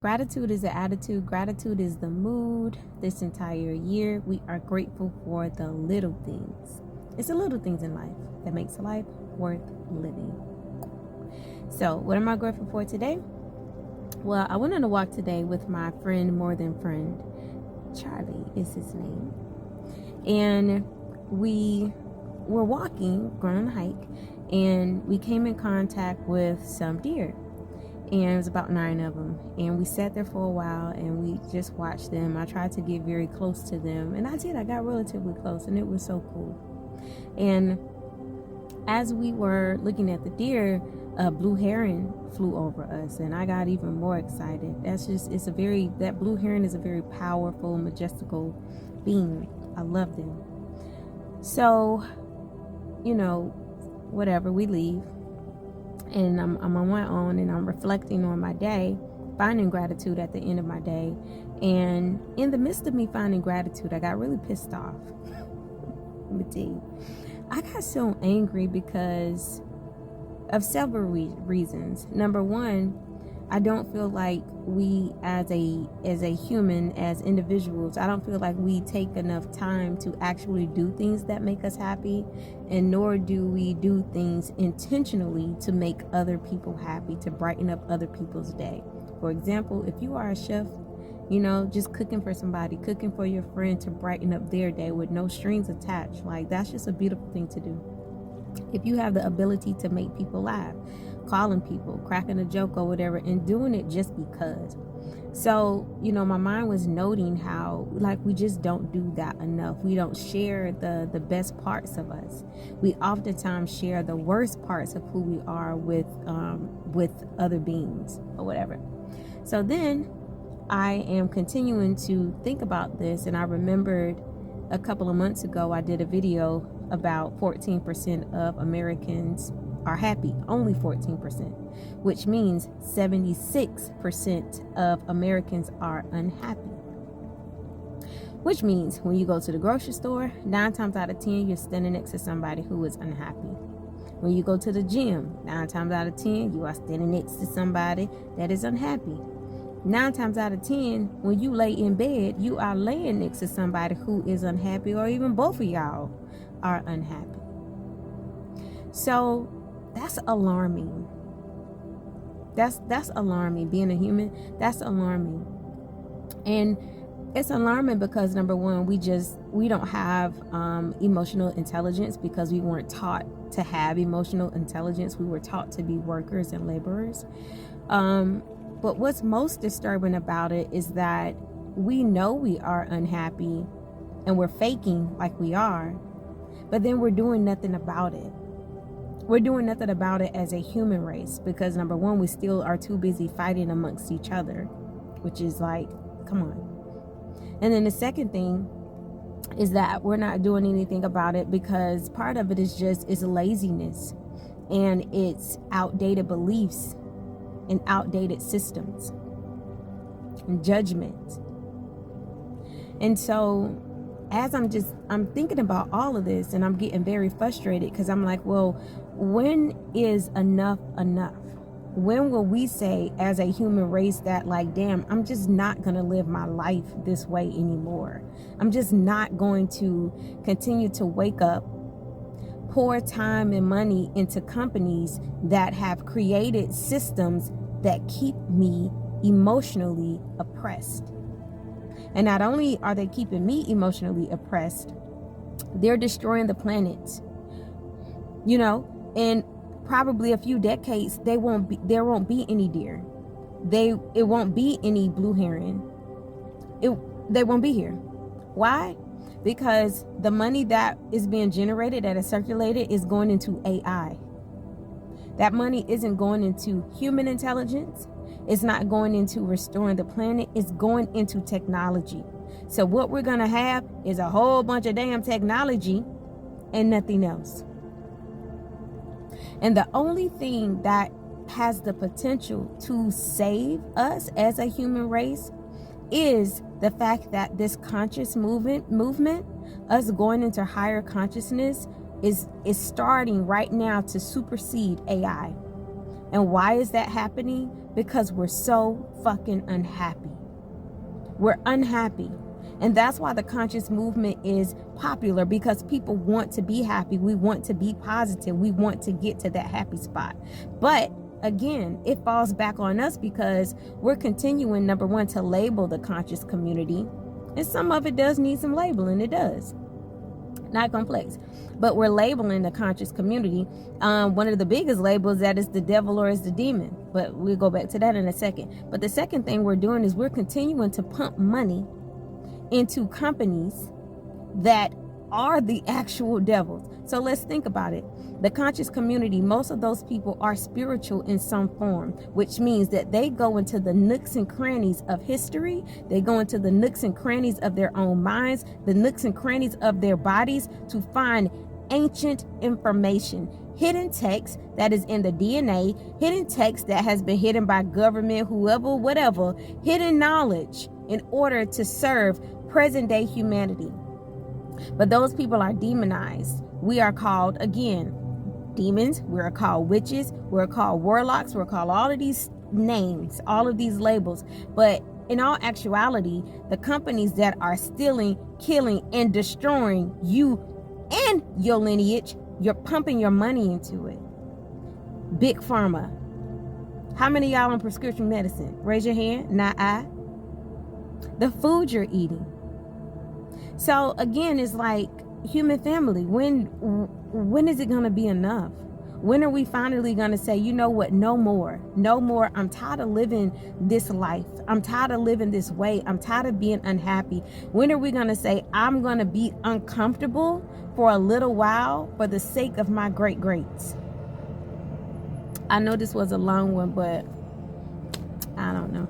Gratitude is the attitude. Gratitude is the mood. This entire year, we are grateful for the little things. It's the little things in life that makes life worth living. So, what am I grateful for today? Well, I went on a walk today with my friend, more than friend. Charlie is his name. And we were walking, going on a hike, and we came in contact with some deer. And it was about 9 of them, and we sat there for a while and we just watched them. I tried to get very close to them, and I got relatively close, and it was so cool. And as we were looking at the deer, a blue heron flew over us, and I got even more excited. That blue heron is a very powerful, majestical being. I love them. So, whatever, we leave. And I'm on my own, and I'm reflecting on my day, finding gratitude at the end of my day. And in the midst of me finding gratitude, I got really pissed off. Let me tell you, I got so angry because of several reasons. Number one, I don't feel like we as a human, as individuals, I don't feel like we take enough time to actually do things that make us happy, and nor do we do things intentionally to make other people happy, to brighten up other people's day. For example, if you are a chef, just cooking for somebody, cooking for your friend to brighten up their day with no strings attached, like that's just a beautiful thing to do. If you have the ability to make people laugh, calling people, cracking a joke or whatever, and doing it just because. So, my mind was noting how, we just don't do that enough. We don't share the best parts of us. We oftentimes share the worst parts of who we are with other beings or whatever. So then I am continuing to think about this, and I remembered a couple of months ago, I did a video about 14% of Americans are happy, only 14%, which means 76% of Americans are unhappy. Which means when you go to the grocery store, 9 times out of 10, you're standing next to somebody who is unhappy. When you go to the gym, 9 times out of 10, you are standing next to somebody that is unhappy. 9 times out of 10, when you lay in bed, you are laying next to somebody who is unhappy, or even both of y'all are unhappy. So that's alarming. That's alarming. Being a human, that's alarming. And it's alarming because, number one, we don't have emotional intelligence because we weren't taught to have emotional intelligence. We were taught to be workers and laborers. But what's most disturbing about it is that we know we are unhappy and we're faking like we are, but then we're doing nothing about it. We're doing nothing about it as a human race because, number one, we still are too busy fighting amongst each other, which is come on. And then the second thing is that we're not doing anything about it because part of it is it's laziness, and it's outdated beliefs and outdated systems and judgment. And so as I'm thinking about all of this, and I'm getting very frustrated because I'm like, well, when is enough enough? When will we say as a human race that, damn, I'm just not going to live my life this way anymore. I'm just not going to continue to wake up, pour time and money into companies that have created systems that keep me emotionally oppressed. And not only are they keeping me emotionally oppressed, they're destroying the planet. In probably a few decades, there won't be any deer. It won't be any blue heron. They won't be here. Why? Because the money that is being generated, that is circulated, is going into AI. That money isn't going into human intelligence. It's not going into restoring the planet. It's going into technology. So what we're going to have is a whole bunch of damn technology and nothing else. And the only thing that has the potential to save us as a human race is the fact that this conscious movement, us going into higher consciousness, is starting right now to supersede AI. And why is that happening? Because we're so fucking unhappy. We're unhappy. And that's why the conscious movement is popular, because people want to be happy. We want to be positive. We want to get to that happy spot. But again, it falls back on us because we're continuing, number one, to label the conscious community. And some of it does need some labeling. It does. Not complex. But we're labeling the conscious community. One of the biggest labels, that is the devil or is the demon. But we'll go back to that in a second. But the second thing we're doing is we're continuing to pump money into companies that are the actual devils. So let's think about it. The conscious community, most of those people are spiritual in some form, which means that they go into the nooks and crannies of history. They go into the nooks and crannies of their own minds, the nooks and crannies of their bodies to find ancient information, hidden text that is in the DNA, hidden text that has been hidden by government, whoever, whatever, hidden knowledge in order to serve present day humanity. But those people are demonized. We are called, again, demons. We're called witches. We're called warlocks. We're called all of these names, all of these labels. But in all actuality, the companies that are stealing, killing, and destroying you and your lineage, you're pumping your money into it. Big Pharma. How many of y'all on prescription medicine? Raise your hand. Not I. The food you're eating. So again, it's like, human family, when is it going to be enough? When are we finally going to say, you know what, no more, I'm tired of living this life, I'm tired of living this way, I'm tired of being unhappy? When are we going to say, I'm going to be uncomfortable for a little while for the sake of my great-greats? I know this was a long one, but I don't know.